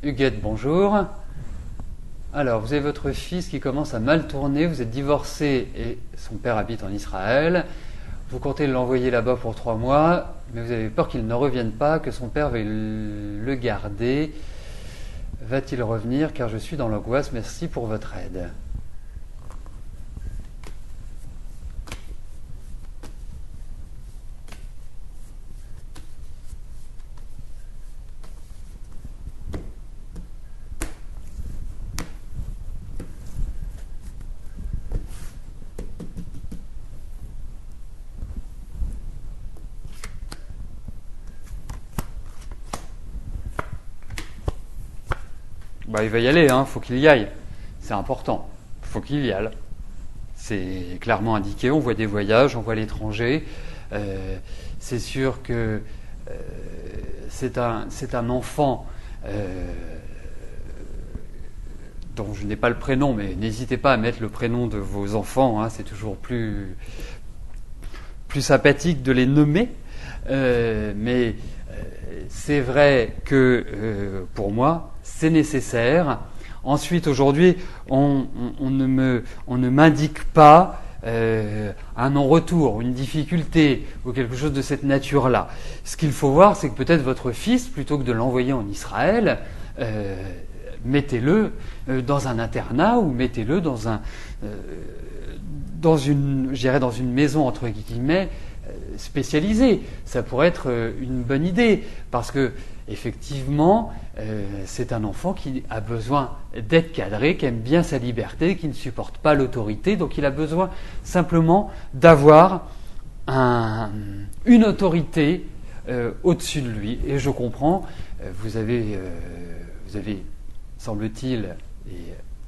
Huguette, bonjour. Alors, vous avez votre fils qui commence à mal tourner, vous êtes divorcé et son père habite en Israël. Vous comptez l'envoyer là-bas pour 3 mois, mais vous avez peur qu'il ne revienne pas, que son père veuille le garder. Va-t-il revenir? Car je suis dans l'angoisse. Merci pour votre aide. Il va y aller, faut qu'il y aille. C'est important. Faut qu'il y aille. C'est clairement indiqué. On voit des voyages, on voit l'étranger. C'est sûr que c'est un enfant dont je n'ai pas le prénom, mais n'hésitez pas à mettre le prénom de vos enfants. C'est toujours plus sympathique de les nommer. Mais c'est vrai que pour moi, c'est nécessaire. Ensuite, aujourd'hui, on ne m'indique pas un non-retour, une difficulté ou quelque chose de cette nature-là. Ce qu'il faut voir, c'est que peut-être votre fils, plutôt que de l'envoyer en Israël, mettez-le dans un internat ou mettez-le dans une maison entre guillemets spécialisée. Ça pourrait être une bonne idée parce que effectivement, c'est un enfant qui a besoin d'être cadré, qui aime bien sa liberté, qui ne supporte pas l'autorité, donc il a besoin simplement d'avoir une autorité au-dessus de lui. Et je comprends, vous avez, semble-t-il, et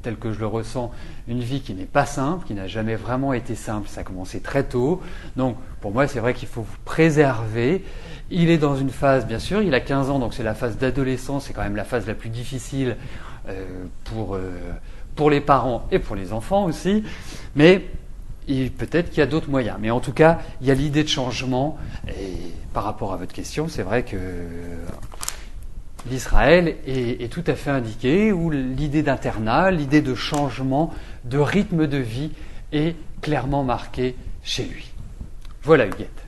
tel que je le ressens, une vie qui n'est pas simple, qui n'a jamais vraiment été simple. Ça a commencé très tôt. Donc, pour moi, c'est vrai qu'il faut vous préserver. Il est dans une phase, bien sûr, il a 15 ans, donc c'est la phase d'adolescence, c'est quand même la phase la plus difficile pour les parents et pour les enfants aussi. Mais peut-être qu'il y a d'autres moyens. Mais en tout cas, il y a l'idée de changement. Et par rapport à votre question, c'est vrai que l'Israël est tout à fait indiqué, où l'idée d'internat, l'idée de changement, de rythme de vie est clairement marquée chez lui. Voilà Huguette.